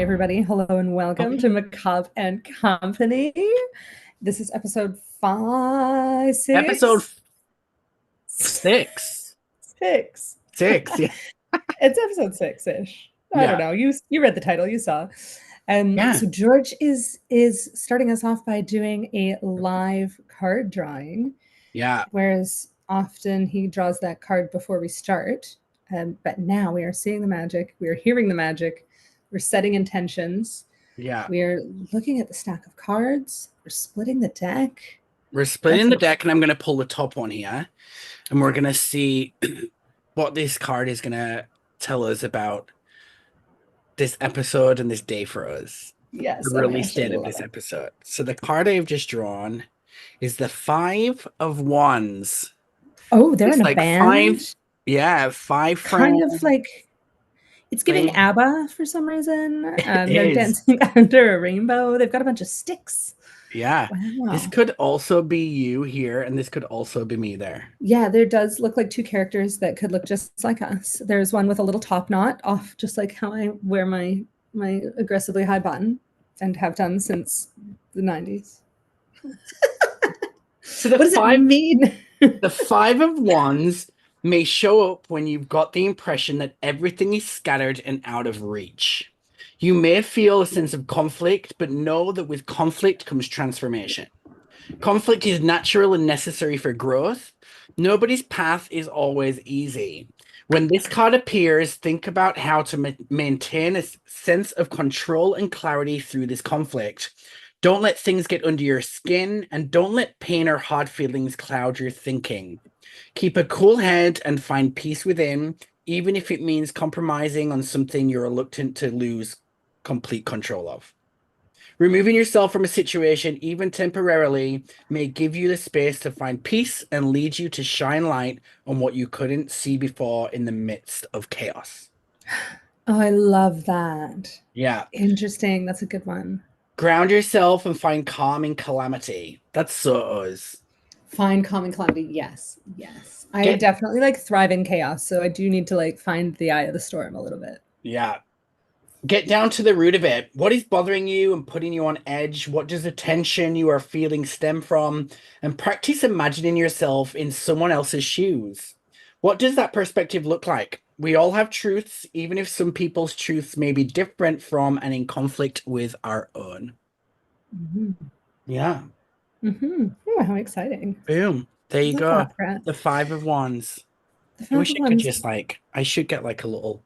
everybody. Hello and welcome to Macabre and Company. This is episode Episode six. six. Six. Six, yeah. It's episode six-ish. I don't Yeah. know. You read the title, you saw. Yeah. So George is starting us off by doing a live card drawing. Yeah. Whereas often he draws that card before we start. But now we are seeing the magic, we are hearing the magic, we're setting intentions. Yeah. We're looking at the stack of cards. We're splitting the deck. We're splitting the deck, and I'm going to pull the top one here, and we're going to see what this card is going to tell us about this episode and this day for us. Yes. The release date of this episode. So the card I've just drawn is the Five of Wands. Oh, they're It's in a like band. five Kind friends. of like it's giving Right. ABBA for some reason. They're is. dancing under a rainbow. They've got a bunch of sticks. Yeah. This Wow. could also be you here, and this could also be me there. Yeah, there does look like two characters that could look just like us. There's one with a little top knot off, just like how I wear my aggressively high button and have done since the 90s. So what does that mean? The Five of Wands may show up when you've got the impression that everything is scattered and out of reach. You may feel a sense of conflict, but know that with conflict comes transformation. Conflict is natural and necessary for growth. Nobody's path is always easy. When this card appears, think about how to maintain a sense of control and clarity through this conflict. Don't let things get under your skin, and don't let pain or hard feelings cloud your thinking. Keep a cool head and find peace within, even if it means compromising on something you're reluctant to lose complete control of. Removing yourself from a situation, even temporarily, may give you the space to find peace and lead you to shine light on what you couldn't see before in the midst of chaos. Oh, I love that. Yeah. Interesting. That's a good one. Ground yourself and find calm in calamity. That's so us. Find calm in calamity. Yes. I definitely like thrive in chaos, so I do need to like find the eye of the storm a little bit. Yeah. Get down to the root of it. What is bothering you and putting you on edge? What does the tension you are feeling stem from? And practice imagining yourself in someone else's shoes. What does that perspective look like? We all have truths, even if some people's truths may be different from and in conflict with our own. Mm-hmm. Yeah. Mm-hmm. Oh, how exciting. Boom. There you go. The Five of Wands. I wish I could just I should get like a little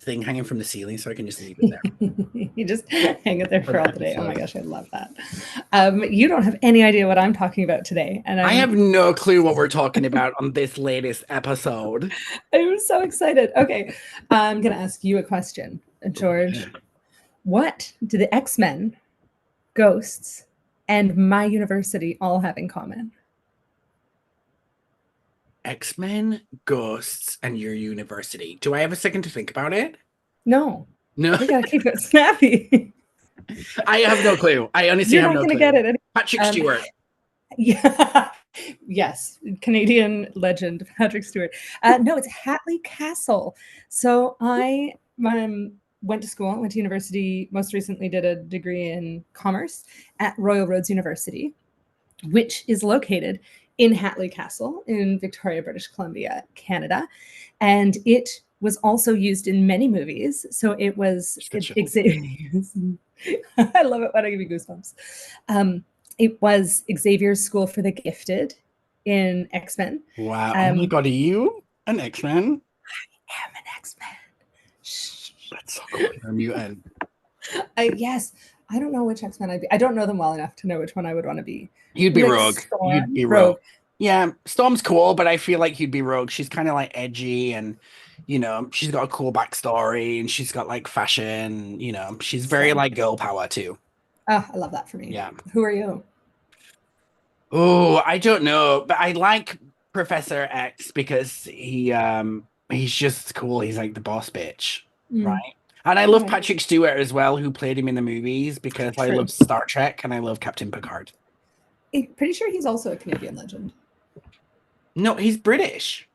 thing hanging from the ceiling so I can just leave it there. You just hang it there for all the day. Oh my gosh, I love that. You don't have any idea what I'm talking about today, and I have no clue what we're talking about on this latest episode. I'm so excited. Okay, I'm gonna ask you a question, George. Okay. What do the X-Men, Ghosts, and my university all have in common? X-Men, Ghosts, and your university. Do I have a second to think about it? No. No. We gotta keep it snappy. I have no clue. I honestly have no clue. You're not gonna get it. Patrick Stewart. Yeah. Yes. Canadian legend, Patrick Stewart. No, it's Hatley Castle. So I went to school, went to university, most recently did a degree in commerce at Royal Roads University, which is located in Hatley Castle in Victoria, British Columbia, Canada. And it was also used in many movies. So it was Xavier. I love it when I give you goosebumps. It was Xavier's School for the Gifted in X-Men. Wow. Oh my God, are you an X-Men? I am an X-Men. Shh. That's so cool. You're a mutant. Yes. I don't know which X-Men I'd be. I don't know them well enough to know which one I would want to be. You'd be Rogue. You'd be Rogue. Yeah, Storm's cool, but I feel like you'd be Rogue. She's kind of like edgy and, you know, she's got a cool backstory and she's got like fashion, you know, she's very like girl power too. Oh, I love that for me. Yeah. Who are you? Oh, I don't know, but I like Professor X because he's just cool. He's like the boss bitch, right? And I love Patrick Stewart as well, who played him in the movies because I love Star Trek and I love Captain Picard. I'm pretty sure he's also a Canadian legend. No, he's British.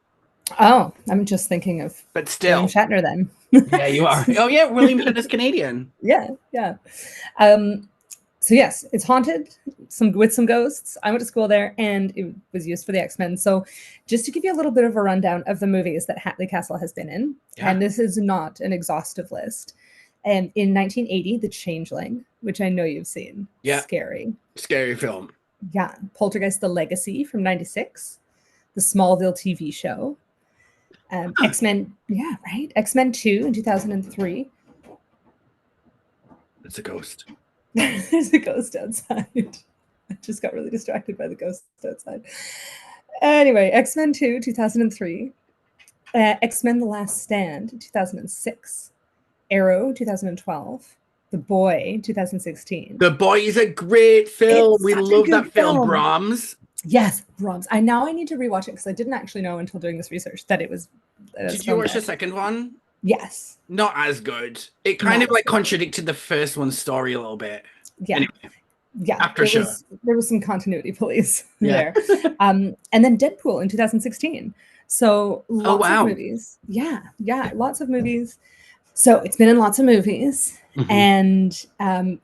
Oh, I'm just thinking of But William still, Shatner then. yeah, you are. Oh yeah, William Shatner's Canadian. Yeah, yeah. Um, so yes, it's haunted, with some ghosts. I went to school there, and it was used for the X-Men. So, just to give you a little bit of a rundown of the movies that Hatley Castle has been in, Yeah. and this is not an exhaustive list. And in 1980, The Changeling, which I know you've seen, Yeah. scary. Scary film. Yeah, Poltergeist: The Legacy from '96, the Smallville TV show, X-Men. Yeah, right. X-Men 2 in 2003. It's a ghost. There's a ghost outside. I just got really distracted by the ghost outside. Anyway, X-Men 2, 2003. X-Men The Last Stand, 2006. Arrow, 2012. The Boy, 2016. The Boy is a great film. It's We such a love good that film, film. Brahms. Yes, Brahms. I need to rewatch it because I didn't actually know until doing this research that it was. Did you watch the second one? Yes. Not as good. It kind of like contradicted the first one's story a little bit. Yeah. Anyway, yeah. after show. There was some continuity police there. And then Deadpool in 2016. So lots of movies. Yeah. Lots of movies. So it's been in lots of movies. And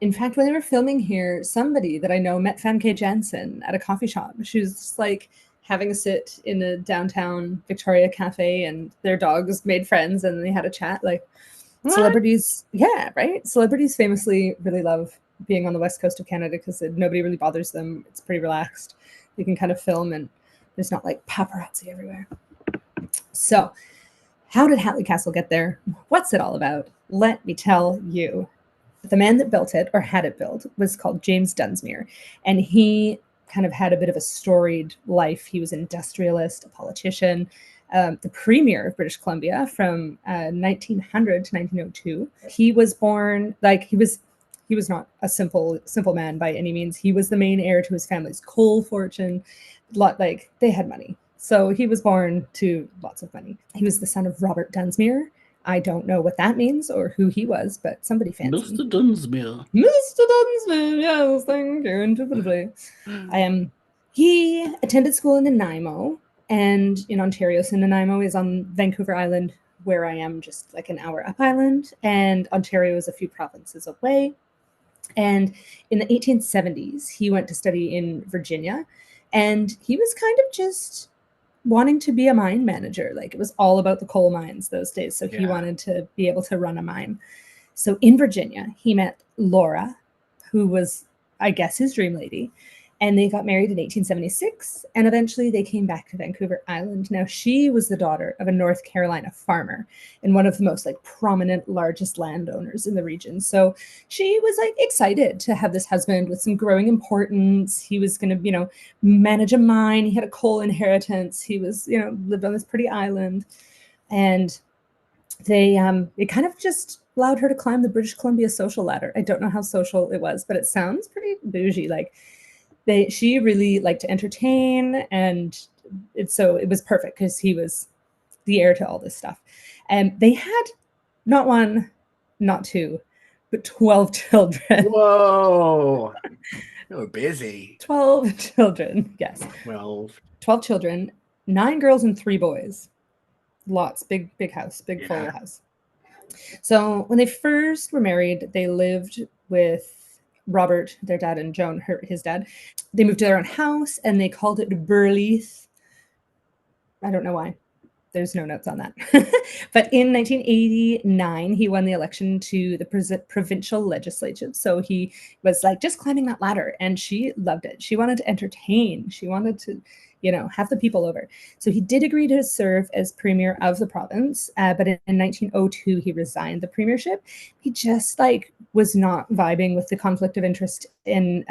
in fact, when they were filming here, somebody that I know met Famke Janssen at a coffee shop. She was just like having a sit in a downtown Victoria cafe, and their dogs made friends and they had a chat. Like celebrities, yeah, right? Celebrities famously really love being on the west coast of Canada because nobody really bothers them. It's pretty relaxed. You can kind of film and there's not like paparazzi everywhere. So how did Hatley Castle get there? What's it all about? Let me tell you. The man that built it, or had it built, was called James Dunsmuir, and he kind of had a bit of a storied life. He was an industrialist, a politician, the premier of British Columbia from 1900 to 1902. He was born he was not a simple man by any means. He was the main heir to his family's coal fortune. They had money. So he was born to lots of money. He was the son of Robert Dunsmuir. I don't know what that means or who he was, but somebody fancy. Mr. Dunsmuir. Mr. Dunsmuir, yes, thank you, indubitably. He attended school in Nanaimo, and in Ontario. So Nanaimo is on Vancouver Island, where I am, just like an hour up island, and Ontario is a few provinces away. And in the 1870s, he went to study in Virginia, and he was kind of just wanting to be a mine manager. Like, it was all about the coal mines those days. So he wanted to be able to run a mine. So in Virginia, he met Laura, who was, I guess, his dream lady. And they got married in 1876. And eventually they came back to Vancouver Island. Now, she was the daughter of a North Carolina farmer and one of the most prominent, largest landowners in the region. So she was excited to have this husband with some growing importance. He was going to, manage a mine. He had a coal inheritance. He was, lived on this pretty island. And they it kind of just allowed her to climb the British Columbia social ladder. I don't know how social it was, but it sounds pretty bougie. She really liked to entertain, and it was perfect because he was the heir to all this stuff. And they had not one, not two, but 12 children. Whoa. They were busy. 12 children, yes. 12 children, 9 girls and 3 boys. Lots, big house, full house. So when they first were married, they lived with Robert, their dad, and Joan, his dad. They moved to their own house, and they called it Burleith. I don't know why. There's no notes on that. But in 1989, he won the election to the provincial legislature. So he was just climbing that ladder, and she loved it. She wanted to entertain. She wanted to, have the people over. So he did agree to serve as premier of the province. But in 1902, he resigned the premiership. He just was not vibing with the conflict of interest in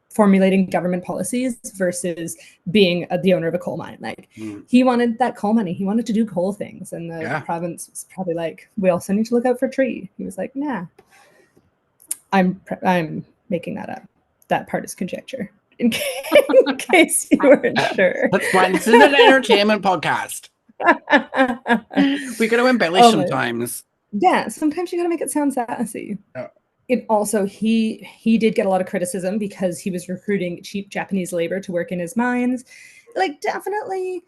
formulating government policies versus being the owner of a coal mine. He wanted that coal money. He wanted to do coal things. And the province was probably we also need to look out for tree. He was like, nah, I'm making that up. That part is conjecture. In case you weren't sure. That's fine. This is an entertainment podcast. We got to embellish sometimes. Yeah, sometimes you got to make it sound sassy. It also, he did get a lot of criticism because he was recruiting cheap Japanese labor to work in his mines. Definitely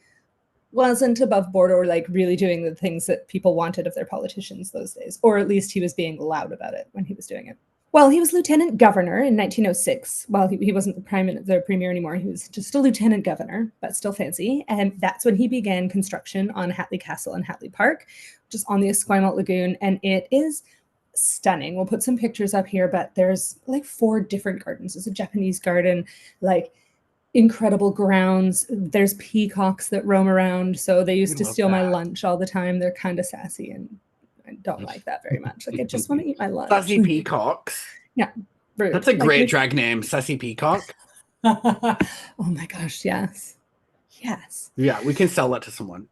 wasn't above board or like really doing the things that people wanted of their politicians those days, or at least he was being loud about it when he was doing it. Well, he was lieutenant governor in 1906. Well, he wasn't the premier anymore. He was just a lieutenant governor, but still fancy. And that's when he began construction on Hatley Castle and Hatley Park, just on the Esquimalt Lagoon. And it is stunning. We'll put some pictures up here, but there's like 4 different gardens. There's a Japanese garden, like incredible grounds. There's peacocks that roam around. So they used to steal my lunch all the time. They're kind of sassy and I don't like that very much. Like, I just want to eat my lunch. Sassy peacocks. Yeah. Rude. That's a great drag name, Sassy Peacock. Oh my gosh, yes. Yes. Yeah, we can sell that to someone.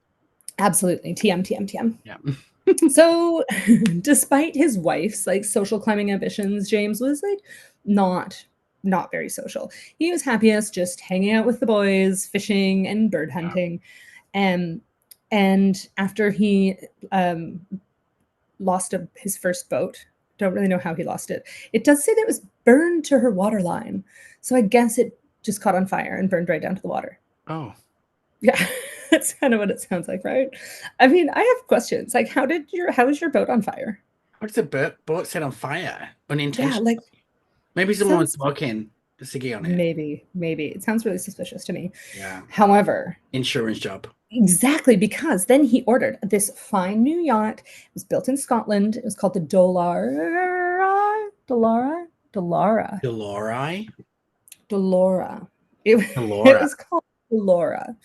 Absolutely. TM. Yeah. So despite his wife's like social climbing ambitions, James was like not very social. He was happiest just hanging out with the boys, fishing and bird hunting. Yeah. And after he lost his first boat, don't really know how he lost it. It does say that it was burned to her waterline. So I guess it just caught on fire and burned right down to the water. Oh. Yeah, that's kind of what it sounds like, right? I mean, I have questions. Like, how was your boat on fire? How does the boat set on fire unintentionally? Yeah, like maybe someone was smoking a ciggy on it. Maybe. It sounds really suspicious to me. Yeah. However, insurance job. Exactly, because then he ordered this fine new yacht. It was built in Scotland. It was called the Dallara. It was called Dallara.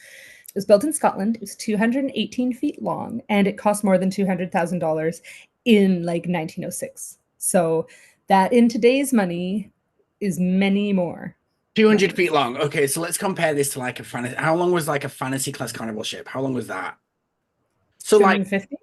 It was built in Scotland. It was 218 feet long, and it cost more than $200,000 in like 1906. So that in today's money is many more. 200 feet long. Okay, so let's compare this to like a fantasy. How long was like a fantasy class carnival ship? How long was that? So 250? Like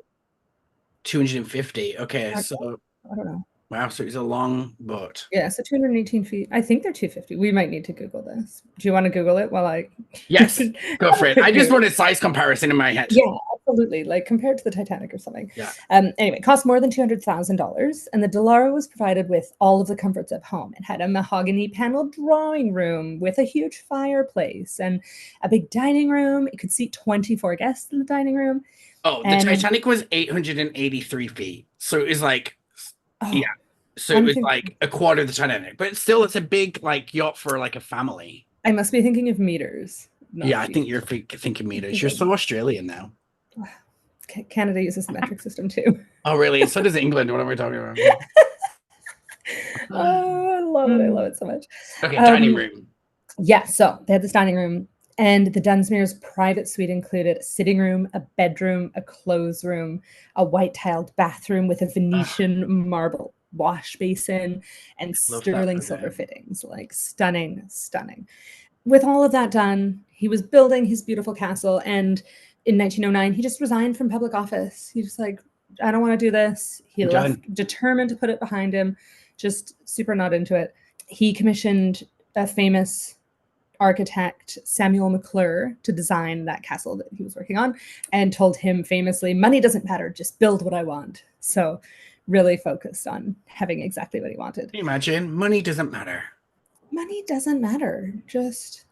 250. Okay, so I don't know. Wow, so it's a long boat. Yeah, so 218 feet. I think they're 250. We might need to Google this. Do you want to Google it while I... Yes, go for it. I just want a size comparison in my head. Yeah, absolutely. Like compared to the Titanic or something. Yeah. Anyway, it cost more than $200,000. And the Dallara was provided with all of the comforts of home. It had a mahogany paneled drawing room with a huge fireplace and a big dining room. It could seat 24 guests in the dining room. Oh, the Titanic was 883 feet. So it was like, yeah. So it was like a quarter of the Titanic, but still, it's a big like yacht for like a family. I must be thinking of meters. Yeah, feet. I think you're thinking meters. You're so Australian now. Canada uses the metric system too. Oh, really? So does England. What am I talking about? Oh, I love it. I love it so much. Okay, dining room. Yeah, so they had this dining room, and the Dunsmuir's private suite included a sitting room, a bedroom, a clothes room, a white-tiled bathroom with a Venetian marble wash basin, and sterling silver fittings. Like stunning. With all of that done, he was building his beautiful castle, and in 1909, he just resigned from public office. He was like, I don't want to do this. He left, determined to put it behind him, just super not into it. He commissioned a famous architect, Samuel McClure, to design that castle that he was working on, and told him famously, money doesn't matter, just build what I want. So really focused on having exactly what he wanted. Can you imagine? Money doesn't matter. Money doesn't matter. Just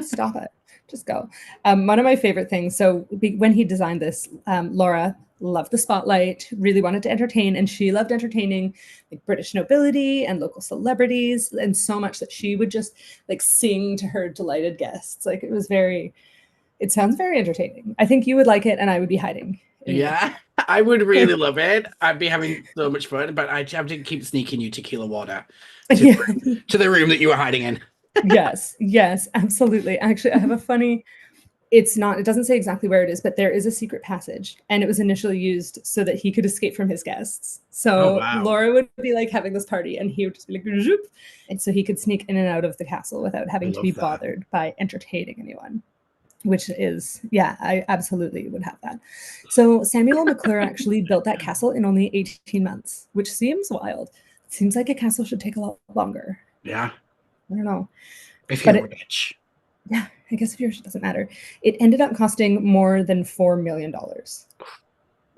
stop it. Just go. One of my favorite things, so when he designed this, Laura loved the spotlight, really wanted to entertain, and she loved entertaining like British nobility and local celebrities, and so much that she would just like sing to her delighted guests. Like it sounds very entertaining. I think you would like it, and I would be hiding. Yeah, I would really love it. I'd be having so much fun, but I have to keep sneaking you tequila water to the room that you were hiding in. Yes, absolutely. Actually, I have a funny, it doesn't say exactly where it is, but there is a secret passage, and it was initially used so that he could escape from his guests. So Laura would be like having this party, and he would just be like, zoop, and so he could sneak in and out of the castle without having to be bothered by entertaining anyone. Which is, yeah, I absolutely would have that. So Samuel McClure actually built that castle in only 18 months, which seems wild. It seems like a castle should take a lot longer. Yeah. I don't know. If you're rich. Yeah, I guess if you're rich, it doesn't matter. It ended up costing more than $4 million.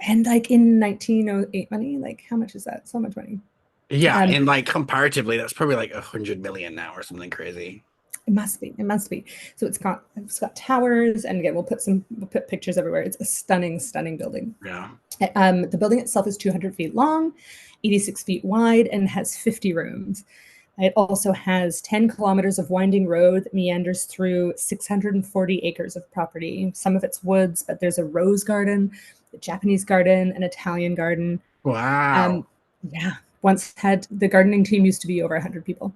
And like in 1908 money, like how much is that? So much money. Yeah, and like comparatively, that's probably like 100 million now or something crazy. It must be. It must be. So it's got towers, and again, we'll put pictures everywhere. It's a stunning, stunning building. Yeah. The building itself is 200 feet long, 86 feet wide, and has 50 rooms. It also has 10 kilometers of winding road that meanders through 640 acres of property. Some of it's woods, but there's a rose garden, a Japanese garden, an Italian garden. Wow. Yeah, once had the gardening team used to be over 100 people.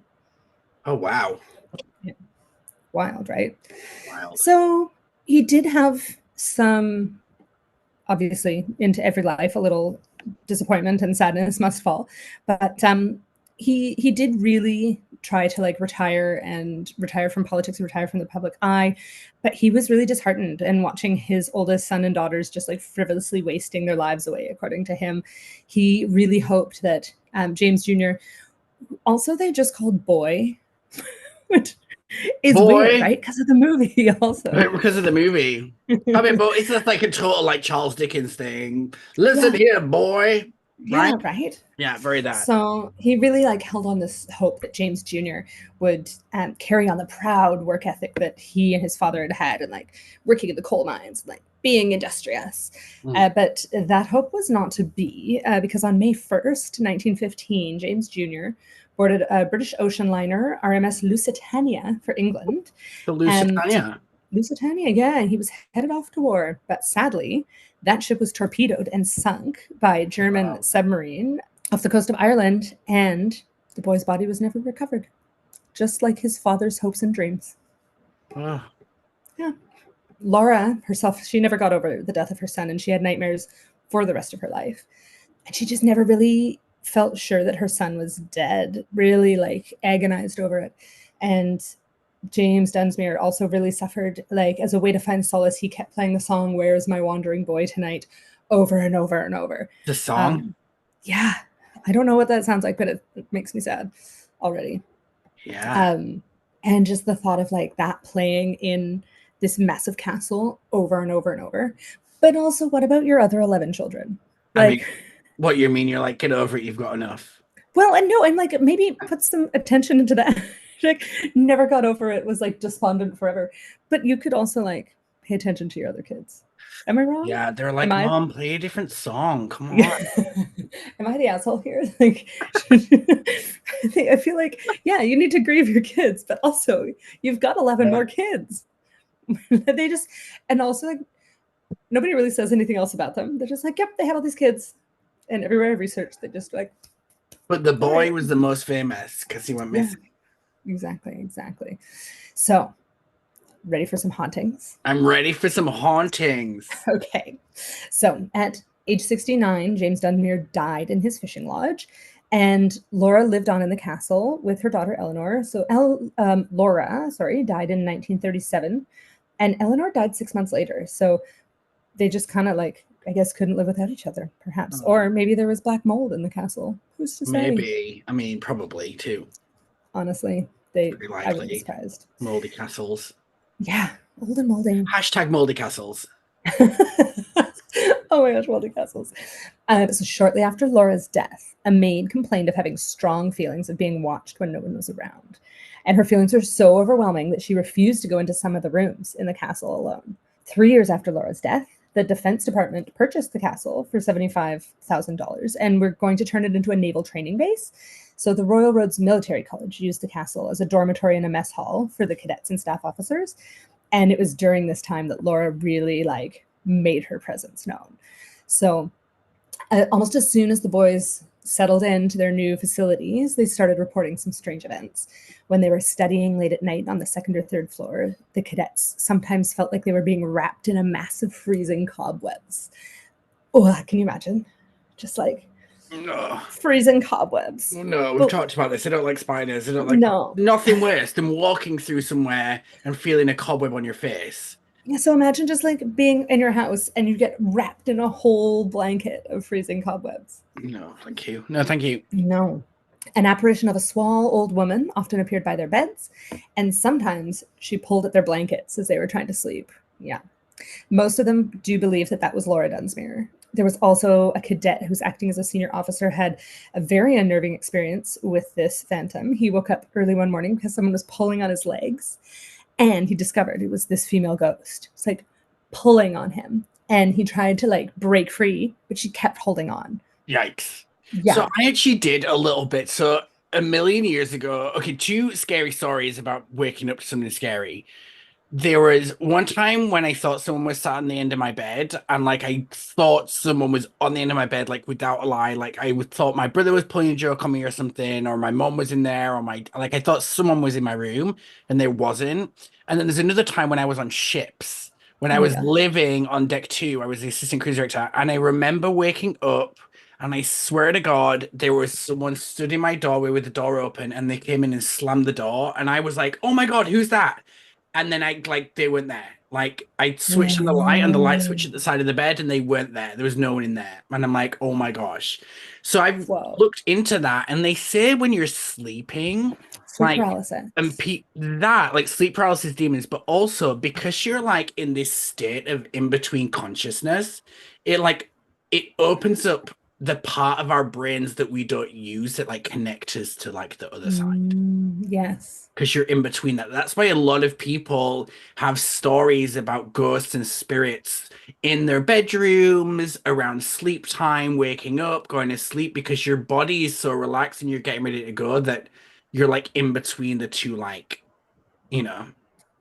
Oh, wow. Yeah. Wild, right? Wild. So he did have some, obviously, into every life, a little disappointment and sadness must fall. But he did really try to like retire from politics, retire from the public eye. But he was really disheartened and watching his oldest son and daughters just like frivolously wasting their lives away, according to him. He really hoped that James Jr., also they just called Boy, which is weird, Boy. right? Because of the movie also. Because of the movie. I mean, but it's just like a total like Charles Dickens thing. Listen here, boy. Yeah, Right? right. Yeah, very that. So he really like held on this hope that James Jr. would carry on the proud work ethic that he and his father had and like working in the coal mines, like being industrious. But that hope was not to be because on May 1st, 1915, James Jr. boarded a British ocean liner, RMS Lusitania, for England. The Lusitania. Lusitania, yeah. He was headed off to war, but sadly, that ship was torpedoed and sunk by a German submarine off the coast of Ireland, and the boy's body was never recovered, just like his father's hopes and dreams. Oh. Yeah. Laura herself, she never got over the death of her son, and she had nightmares for the rest of her life. And she just never really felt sure that her son was dead, really like agonized over it. And James Dunsmuir also really suffered, like as a way to find solace, he kept playing the song "Where's My Wandering Boy Tonight" over and over and over. The song? Yeah. I don't know what that sounds like, but it makes me sad already. Yeah. And just the thought of like that playing in this massive castle over and over and over. But also, what about your other 11 children? Like, I mean, what you mean? You're like, get over it, you've got enough. Well, and no, and like maybe put some attention into that. Like, never got over it, was like despondent forever. But you could also like pay attention to your other kids. Am I wrong? Yeah, they're like, Mom, play a different song. Come on. Am I the asshole here? Like, I feel like, yeah, you need to grieve your kids, but also you've got 11 more kids. They just, and also like, nobody really says anything else about them. They're just like, yep, they had all these kids. And everywhere I researched, they just like. But the boy was the most famous because he went missing. Yeah, exactly. So, ready for some hauntings? I'm ready for some hauntings. Okay. So, at age 69, James Dunsmuir died in his fishing lodge, and Laura lived on in the castle with her daughter Eleanor. So, Laura, died in 1937, and Eleanor died 6 months later. So, they just kind of like, I guess, couldn't live without each other, perhaps. Oh. Or maybe there was black mold in the castle. Who's to say? Maybe. I mean, probably too. Honestly, I wouldn't be surprised. Moldy castles. Yeah, old and moldy. Hashtag moldy castles. Oh my gosh, moldy castles. So shortly after Laura's death, a maid complained of having strong feelings of being watched when no one was around. And her feelings were so overwhelming that she refused to go into some of the rooms in the castle alone. 3 years after Laura's death, the Defense Department purchased the castle for $75,000 and we're going to turn it into a naval training base. So the Royal Roads Military College used the castle as a dormitory and a mess hall for the cadets and staff officers. And it was during this time that Laura really like made her presence known. So almost as soon as the boys settled into their new facilities, they started reporting some strange events. When they were studying late at night on the second or third floor, the cadets sometimes felt like they were being wrapped in a massive freezing cobwebs. Oh, can you imagine? Just like freezing cobwebs. No, we've talked about this. I don't like spiders. I don't like nothing worse than walking through somewhere and feeling a cobweb on your face. Yeah, so imagine just like being in your house and you get wrapped in a whole blanket of freezing cobwebs. No, thank you. No, thank you. No. An apparition of a small old woman often appeared by their beds, and sometimes she pulled at their blankets as they were trying to sleep. Yeah. Most of them do believe that that was Laura Dunsmuir. There was also a cadet who was acting as a senior officer, had a very unnerving experience with this phantom. He woke up early one morning because someone was pulling on his legs, and he discovered it was this female ghost. It's like pulling on him, and he tried to like break free, but she kept holding on. Yikes. So Yeah. I actually did a little bit. So a million years ago, okay, two scary stories about waking up to something scary. There was one time when I thought someone was sat on the end of my bed, and like I thought someone was on the end of my bed, like without a lie. Like thought my brother was pulling a joke on me or something, or my mom was in there, or my like I thought someone was in my room, and there wasn't. And then there's another time when I was on ships, when I Oh my was gosh. living on deck two. I was the assistant cruise director, and I remember waking up. And I swear to God, there was someone stood in my doorway with the door open, and they came in and slammed the door. And I was like, "Oh my God, who's that?" And then I like they weren't there. Like I switched on the light and the light switched Whoa. at the side of the bed and they weren't there. There was no one in there. And I'm like, oh my gosh. So I've Whoa. looked into that and they say when you're sleeping, Sleep like and paralysis. that like sleep paralysis demons, but also because you're like in this state of in between consciousness, it like it opens up the part of our brains that we don't use that like connect us to like the other side Yes. because you're in between that. That's why a lot of people have stories about ghosts and spirits in their bedrooms, around sleep time, waking up, going to sleep, because your body is so relaxed and you're getting ready to go that you're like in between the two, like, you know, Wow.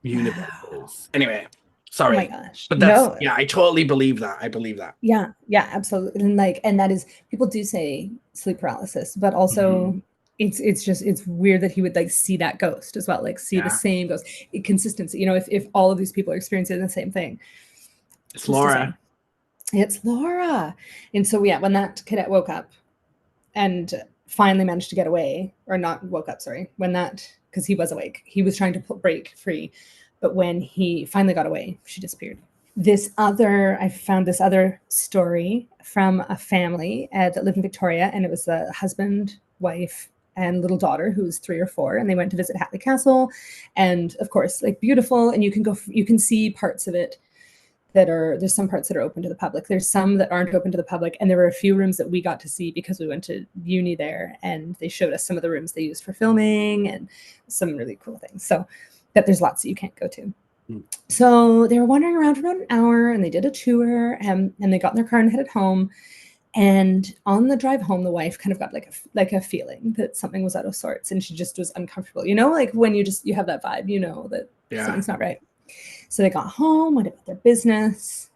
universes. Anyway, Oh my sorry. gosh. But that's, No. yeah, I totally believe that. I believe that. Yeah, yeah, absolutely. And like, and that is, people do say sleep paralysis, but also Mhm. it's just it's weird that he would like see that ghost as well, like see the Yeah. same ghost. Consistency, if all of these people are experiencing the same thing, It's who's to say? Laura. It's Laura. And so yeah, when that cadet woke up and finally managed to get away, or not woke up, sorry, when that, because he was awake, he was trying to break free, but when he finally got away, she disappeared. I found this other story from a family that lived in Victoria, and it was a husband, wife, and little daughter who was 3 or 4, and they went to visit Hatley Castle, and of course, like beautiful, and you can see parts of it there's some parts that are open to the public. There's some that aren't open to the public, and there were a few rooms that we got to see because we went to uni there, and they showed us some of the rooms they used for filming and some really cool things. So, but there's lots that you can't go to. Mm. So they were wandering around for about an hour, and they did a tour, and they got in their car and headed home. And on the drive home, the wife kind of got like a feeling that something was out of sorts, and she just was uncomfortable. Like when you have that vibe, that Yeah. something's not right. So they got home, went about their business,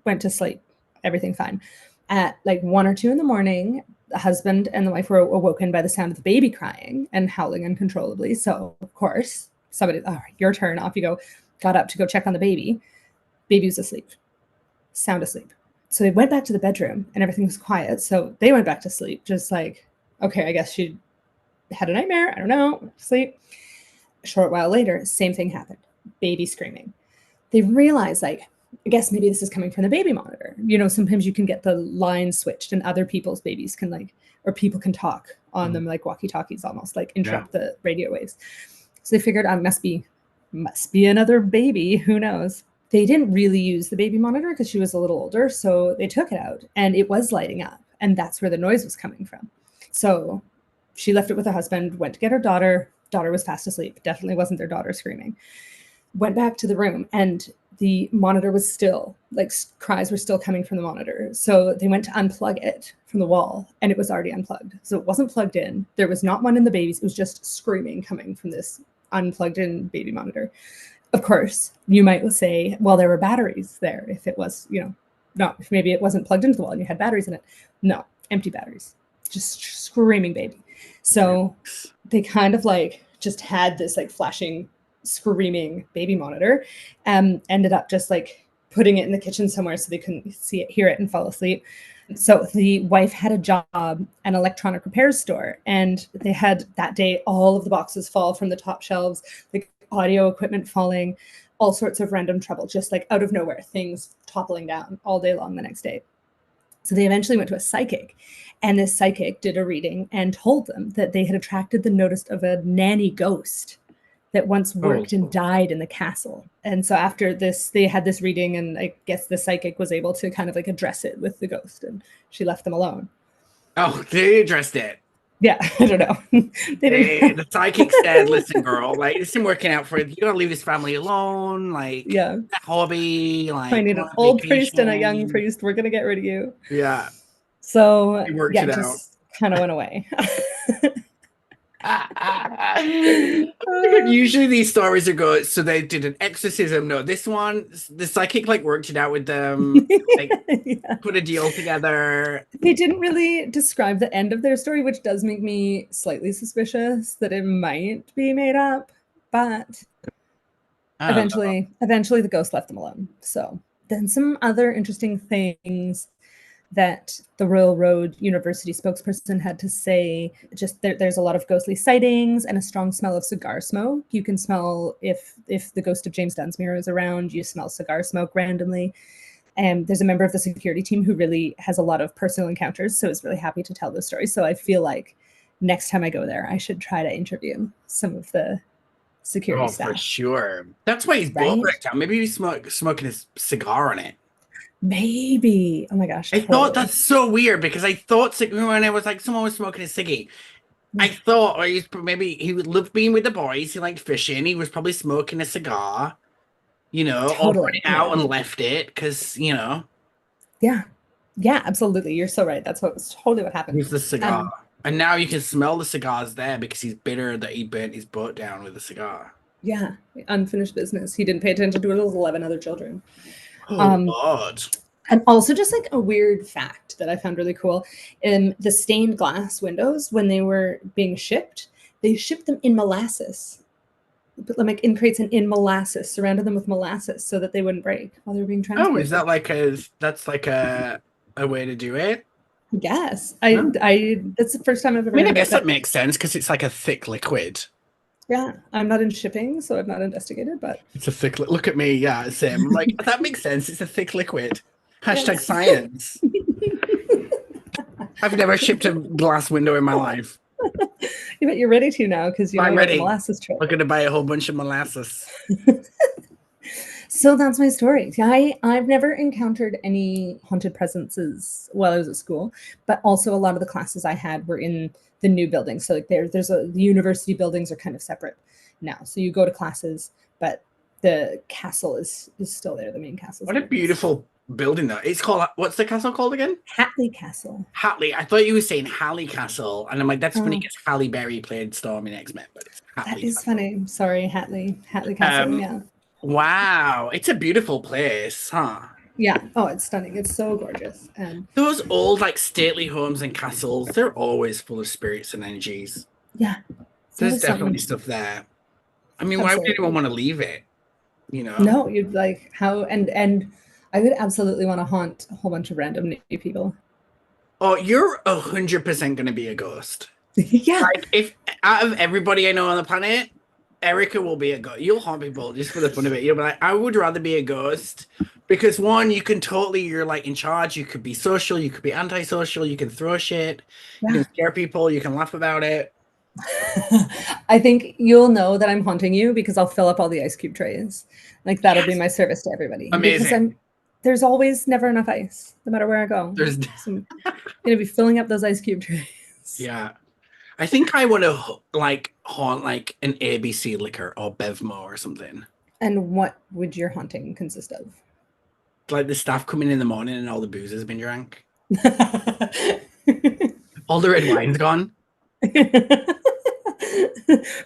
went to sleep, everything fine. At like 1 or 2 in the morning, the husband and the wife were awoken by the sound of the baby crying and howling uncontrollably. So, of course, somebody, all right, your turn, off you go. Got up to go check on the baby. Baby was asleep, sound asleep. So they went back to the bedroom and everything was quiet. So they went back to sleep, just like, okay, I guess she had a nightmare. I don't know, sleep. A short while later, same thing happened. Baby screaming. They realize, like, I guess maybe this is coming from the baby monitor. Sometimes you can get the line switched and other people's babies can or people can talk on them like walkie-talkies, almost like Yeah. interrupt the radio waves. So they figured must be another baby. Who knows? They didn't really use the baby monitor because she was a little older. So they took it out and it was lighting up. And that's where the noise was coming from. So she left it with her husband, went to get her daughter. Daughter was fast asleep. Definitely wasn't their daughter screaming. Went back to the room and the monitor was still, like, cries were still coming from the monitor. So they went to unplug it from the wall and it was already unplugged. So it wasn't plugged in. There was not one in the babies. It was just screaming coming from this unplugged in baby monitor. Of course, you might say, well, there were batteries there. If it was, if maybe it wasn't plugged into the wall and you had batteries in it. No, empty batteries, just screaming baby. So they kind of like just had this like flashing screaming baby monitor, ended up just like putting it in the kitchen somewhere so they couldn't see it, hear it, and fall asleep. So the wife had a job, an electronic repair store, and they had that day all of the boxes fall from the top shelves, like audio equipment falling, all sorts of random trouble, just like out of nowhere, things toppling down all day long the next day. So they eventually went to a psychic, and this psychic did a reading and told them that they had attracted the notice of a nanny ghost that once Oh, worked and died in the castle. And so after this, they had this reading, and I guess the psychic was able to kind of like address it with the ghost, and she left them alone. oh, they addressed it. Yeah, I don't know. They didn't. The psychic said, "Listen, girl, like this isn't working out for you. You gotta leave this family alone. Like Yeah, that hobby, I like need go an on old priest and a young vacation." priest. We're gonna get rid of you. Yeah, So he worked yeah, it out. just kind of went away. Usually these stories are good, so they did an exorcism. No, this one, the psychic like worked it out with them, like Yeah. put a deal together. They didn't really describe the end of their story, which does make me slightly suspicious that it might be made up. But I don't know. eventually the ghost left them alone. So then some other interesting things that the Royal Road University spokesperson had to say. Just there's a lot of ghostly sightings and a strong smell of cigar smoke. You can smell if the ghost of James Dunsmuir is around, you smell cigar smoke randomly. And there's a member of the security team who really has a lot of personal encounters, so is really happy to tell those stories. So I feel like next time I go there, I should try to interview some of the security Oh, for staff. sure. That's why he's both Right? wrecked out. Maybe he's smoking his cigar on it. Maybe. Oh my gosh, I thought totally. that's so weird because I thought when it was like someone was smoking a ciggy, I thought or maybe he loved being with the boys. He liked fishing. He was probably smoking a cigar, or put Totally. it out Yeah. and left it because. Yeah. Yeah, absolutely. You're so right. That's what was totally what happened. With the cigar. Um, And now you can smell the cigars there because he's bitter that he burnt his boat down with a cigar. yeah, unfinished business. He didn't pay attention to his 11 other children. Oh, Um, Lord. and also just like a weird fact that I found really cool. The stained glass windows, when they were being shipped, they shipped them in molasses. Put them like in crates and in molasses, surrounded them with molasses so that they wouldn't break while they were being Oh, is transported. that that's like a way to do it? Yes, No? I that's the first time I've I ever mean, I heard of guess it. that But makes sense because it's like a thick liquid. yeah, I'm not in shipping, so I've not investigated. But It's a thick look at me, yeah, Sim. Like that makes sense. It's a thick liquid. Hashtag yes. science. I've never shipped a glass window in my life. You bet you're ready to now because you know I'm about the ready. molasses trip. We're gonna buy a whole bunch of molasses. So that's my story. I've never encountered any haunted presences while I was at school, but also a lot of the classes I had were in the new building. So like the university buildings are kind of separate now. So you go to classes, but the castle is still there. The main castle. What a beautiful building though. It's called what's the castle called again? Hatley Castle. Hatley. I thought you were saying Halley Castle, and I'm like, that's funny Oh, because Halle Berry played Storm in X-Men, but it's that Hatley is Castle. funny. Sorry, Hatley Castle. Yeah. Wow, it's a beautiful place, huh? Yeah. Oh, it's stunning. It's so gorgeous. And Those old, like, stately homes and castles, they're always full of spirits and energies. yeah, that There's is something. definitely stuff there. I mean, why would anyone Absolutely. want to leave it? You know? No, you'd like how and I would absolutely want to haunt a whole bunch of random new people. Oh, you're 100% going to be a ghost. Yeah. Like, if out of everybody I know on the planet, Erica will be a ghost. You'll haunt people just for the fun of it. You'll be like, I would rather be a ghost because one, you can totally, you're like in charge. You could be social, you could be antisocial, you can throw shit, you Yeah. can scare people, you can laugh about it. I think you'll know that I'm haunting you because I'll fill up all the ice cube trays. Like that'll be Yes. my service to everybody. Because Amazing. there's always never enough ice, no matter where I go. There's So I'm gonna be filling up those ice cube trays. yeah. I think I want to like haunt like an ABC liquor or Bevmo or something. And what would your haunting consist of? Like the staff coming in the morning and all the booze has been drank. All the red wine's gone.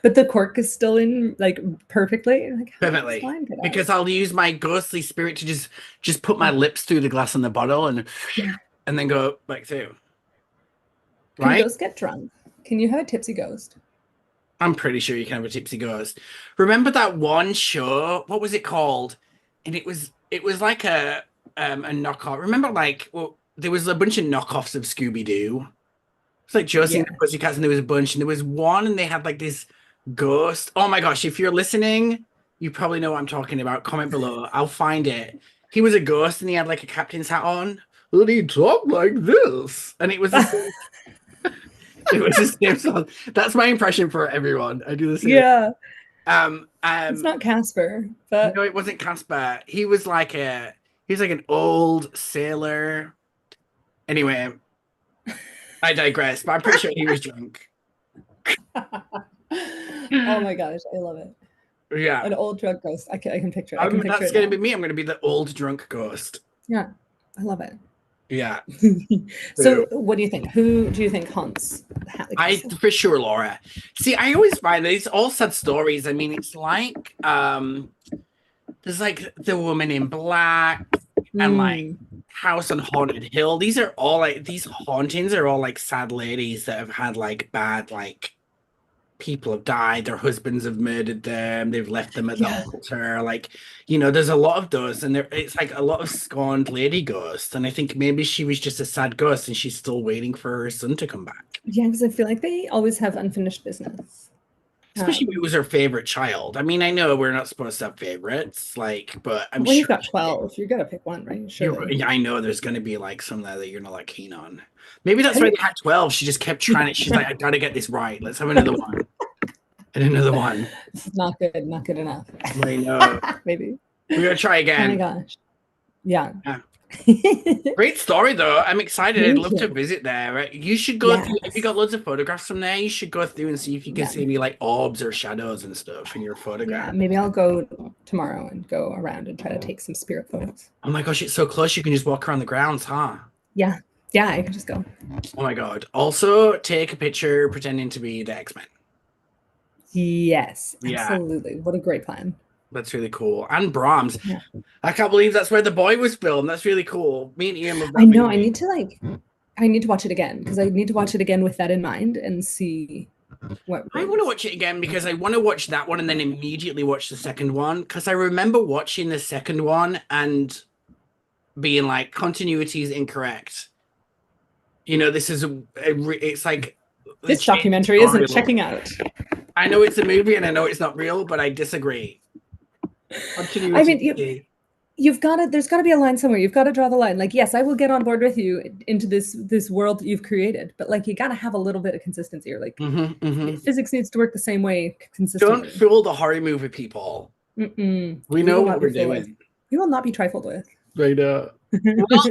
But the cork is still in like perfectly. Like how did this Perfectly. wine get out? Because I'll use my ghostly spirit to just put my lips through the glass in the bottle Yeah. and then go back through. Can Right? ghosts get drunk? Can you have a tipsy ghost? I'm pretty sure you can have a tipsy ghost. Remember that one show? What was it called? And it was like a knockoff. Remember like there was a bunch of knockoffs of Scooby-Doo. It's like Josie and the Yeah. Pussycats, and there was a bunch, and there was one, and they had like this ghost. Oh my gosh, if you're listening, you probably know what I'm talking about. Comment below. I'll find it. He was a ghost and he had like a captain's hat on. And he talked like this. And it was the same, it was the same song. That's my impression for everyone. I do the same. Yeah. It's not Casper, but No, it wasn't Casper. He was like an old sailor. Anyway, I digress, but I'm pretty sure he was drunk. oh my gosh, I love it. Yeah. An old drunk ghost. I can picture it. I can picture That's it gonna now. be me. I'm gonna be the old drunk ghost. Yeah, I love it. Yeah. So, what do you think? Who do you think haunts the Hatley Castle? For sure, Laura. See, I always find these all sad stories. I mean, it's like there's like the Woman in Black and like House on Haunted Hill. These are all like these hauntings are all like sad ladies that have had like bad like people have died, their husbands have murdered them, they've left them at the altar. Like, there's a lot of those, and it's like a lot of scorned lady ghosts. And I think maybe she was just a sad ghost and she's still waiting for her son to come back. Yeah, because I feel like they always have unfinished business. Especially if it was her favorite child. I mean, I know we're not supposed to have favorites, but I'm when sure you've got 12, you've got to pick one, right? Sure. I know there's going to be like some that you're not like keen on. Maybe that's why they had 12. She just kept trying it. She's like, I gotta get this right. Let's have another one. And another one. It's not good. Not good enough. I know. Maybe. We're going to try again. Oh my gosh. Yeah. Great story, though. I'm excited. I'd love to visit there. You should go through. If you got loads of photographs from there, you should go through and see if you can see any like orbs or shadows and stuff in your photograph. Yeah, maybe I'll go tomorrow and go around and try to take some spirit photos. Oh my gosh, it's so close. You can just walk around the grounds, huh? Yeah. Yeah, I can just go. Oh my god. Also, take a picture pretending to be the X-Men. Yes, absolutely. What a great plan. That's really cool. And Brahms. Yeah. I can't believe that's where The Boy was filmed. That's really cool. Me and Ian love that. I know. Movie. I need to watch it again because I need to watch it again with that in mind and see what. I want to watch it again because I want to watch that one and then immediately watch the second one because I remember watching the second one and being like, continuity is incorrect. This is it's like this documentary isn't checking out. I know it's a movie and I know it's not real, but I disagree. Continuity. I mean, there's got to be a line somewhere. You've got to draw the line. Like, yes, I will get on board with you into this world that you've created, but like, you got to have a little bit of consistency. Or like, physics needs to work the same way consistently. Don't fool the horror movie people. We know what we're doing. We will not be trifled with. Right. Well,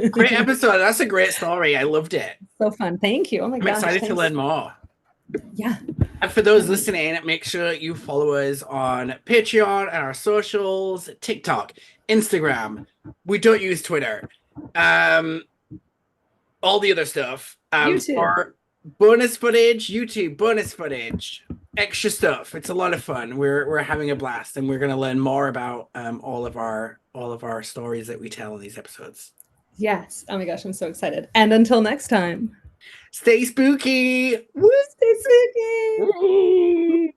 great episode. That's a great story. I loved it. So fun. Thank you. Oh my gosh. I'm excited to learn more. Yeah. And for those listening, make sure you follow us on Patreon and our socials, TikTok, Instagram. We don't use Twitter. All the other stuff. YouTube. Or bonus footage, YouTube, bonus footage, extra stuff. It's a lot of fun. We're having a blast, and we're going to learn more about all of our stories that we tell in these episodes. Yes. Oh my gosh, I'm so excited. And until next time. Stay spooky. Woo, stay spooky.